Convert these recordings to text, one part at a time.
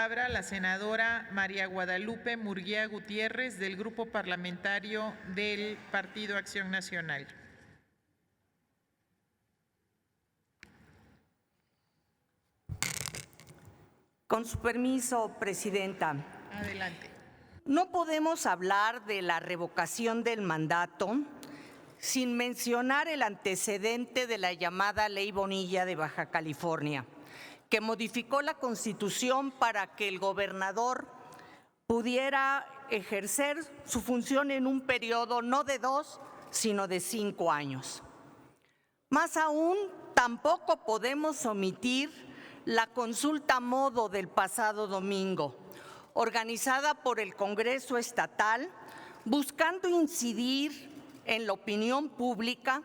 palabra la senadora María Guadalupe Murguía Gutiérrez, del Grupo Parlamentario del Partido Acción Nacional. Con su permiso, Presidenta. Adelante. No podemos hablar de la revocación del mandato sin mencionar el antecedente de la llamada Ley Bonilla de Baja California, que modificó la Constitución para que el gobernador pudiera ejercer su función en un periodo no de 2, sino de 5 años. Más aún, tampoco podemos omitir la consulta a modo del pasado domingo, organizada por el Congreso Estatal, buscando incidir en la opinión pública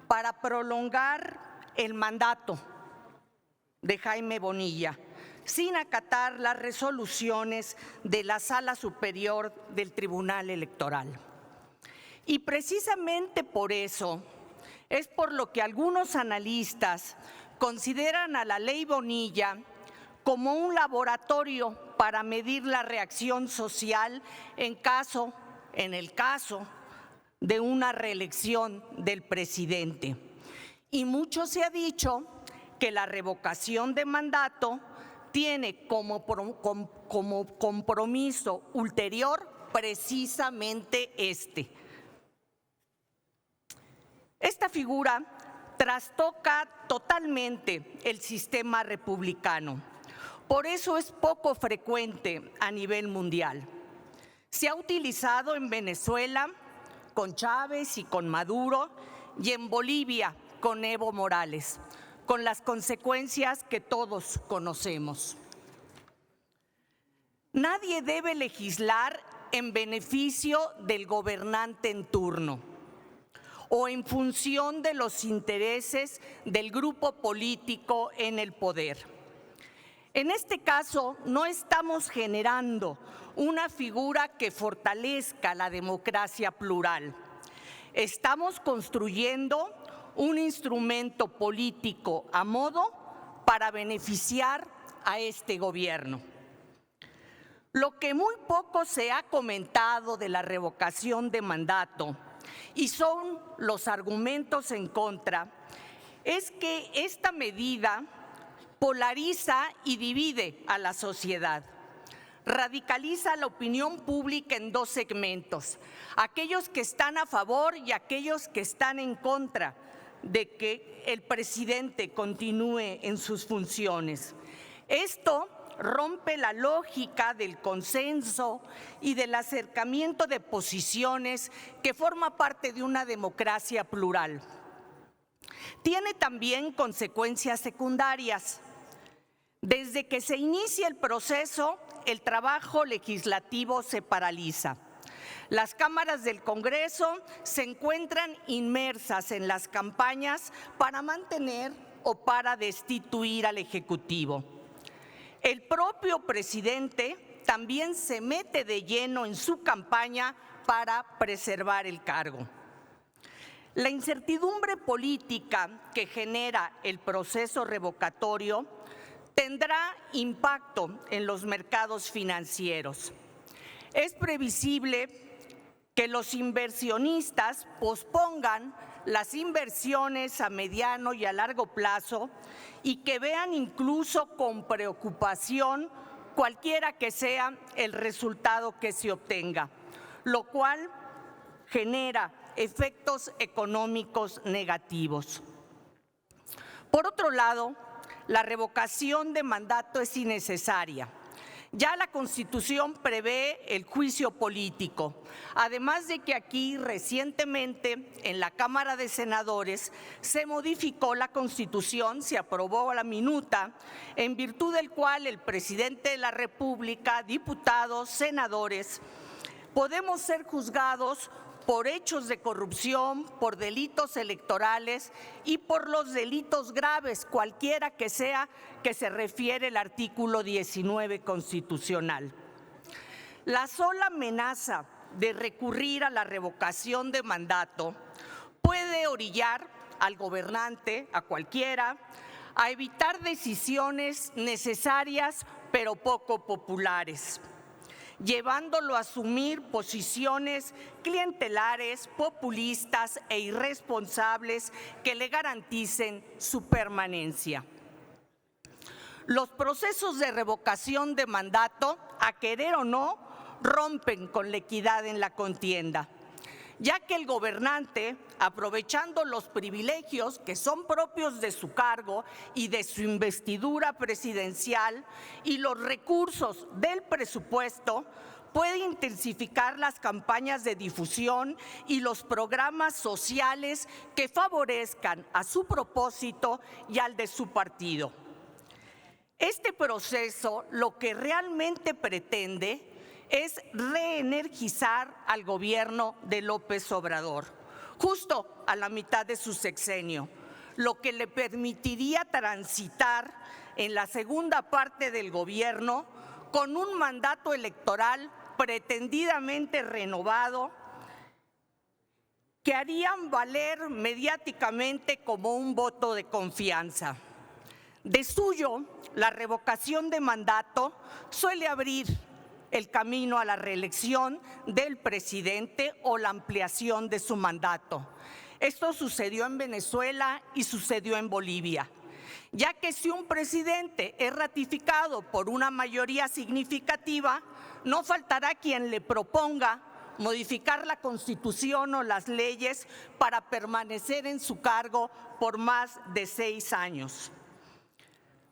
para prolongar el mandato de Jaime Bonilla, sin acatar las resoluciones de la Sala Superior del Tribunal Electoral. Y precisamente por eso es por lo que algunos analistas consideran a la Ley Bonilla como un laboratorio para medir la reacción social en el caso de una reelección del presidente. Y mucho se ha dicho que la revocación de mandato tiene como compromiso ulterior precisamente este. Esta figura trastoca totalmente el sistema republicano. Por eso es poco frecuente a nivel mundial. Se ha utilizado en Venezuela con Chávez y con Maduro, y en Bolivia con Evo Morales, con las consecuencias que todos conocemos. Nadie debe legislar en beneficio del gobernante en turno o en función de los intereses del grupo político en el poder. En este caso, no estamos generando una figura que fortalezca la democracia plural. Estamos construyendo un instrumento político a modo para beneficiar a este gobierno. Lo que muy poco se ha comentado de la revocación de mandato y son los argumentos en contra, es que esta medida polariza y divide a la sociedad. Radicaliza la opinión pública en dos segmentos, aquellos que están a favor y aquellos que están en contra de que el presidente continúe en sus funciones. Esto rompe la lógica del consenso y del acercamiento de posiciones que forma parte de una democracia plural. Tiene también consecuencias secundarias. Desde que se inicia el proceso, el trabajo legislativo se paraliza. Las cámaras del Congreso se encuentran inmersas en las campañas para mantener o para destituir al Ejecutivo. El propio presidente también se mete de lleno en su campaña para preservar el cargo. La incertidumbre política que genera el proceso revocatorio tendrá impacto en los mercados financieros. Es previsible que los inversionistas pospongan las inversiones a mediano y a largo plazo y que vean incluso con preocupación cualquiera que sea el resultado que se obtenga, lo cual genera efectos económicos negativos. Por otro lado, la revocación de mandato es innecesaria. Ya la Constitución prevé el juicio político, además de que aquí recientemente en la Cámara de Senadores se modificó la Constitución, se aprobó la minuta, en virtud del cual el presidente de la República, diputados, senadores, podemos ser juzgados por hechos de corrupción, por delitos electorales y por los delitos graves, cualquiera que sea, que se refiere el artículo 19 constitucional. La sola amenaza de recurrir a la revocación de mandato puede orillar al gobernante, a cualquiera, a evitar decisiones necesarias pero poco populares, llevándolo a asumir posiciones clientelares, populistas e irresponsables que le garanticen su permanencia. Los procesos de revocación de mandato, a querer o no, rompen con la equidad en la contienda, ya que el gobernante, aprovechando los privilegios que son propios de su cargo y de su investidura presidencial y los recursos del presupuesto, puede intensificar las campañas de difusión y los programas sociales que favorezcan a su propósito y al de su partido. Este proceso lo que realmente pretende es reenergizar al gobierno de López Obrador, justo a la mitad de su sexenio, lo que le permitiría transitar en la segunda parte del gobierno con un mandato electoral pretendidamente renovado que harían valer mediáticamente como un voto de confianza. De suyo, la revocación de mandato suele abrir el camino a la reelección del presidente o la ampliación de su mandato. Esto sucedió en Venezuela y sucedió en Bolivia, ya que si un presidente es ratificado por una mayoría significativa, no faltará quien le proponga modificar la Constitución o las leyes para permanecer en su cargo por más de 6 años.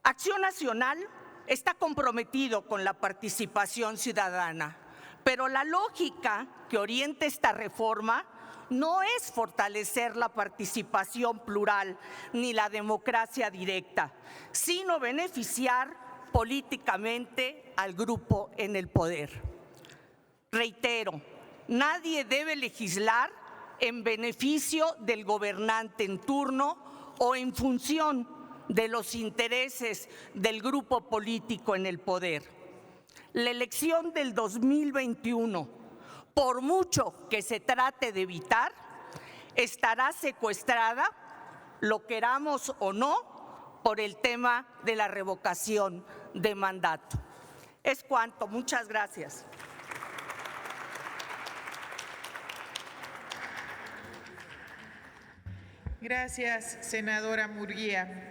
Acción Nacional está comprometido con la participación ciudadana, pero la lógica que orienta esta reforma no es fortalecer la participación plural ni la democracia directa, sino beneficiar políticamente al grupo en el poder. Reitero, nadie debe legislar en beneficio del gobernante en turno o en función de los intereses del grupo político en el poder. La elección del 2021, por mucho que se trate de evitar, estará secuestrada, lo queramos o no, por el tema de la revocación de mandato. Es cuanto. Muchas gracias. Gracias, senadora Murguía.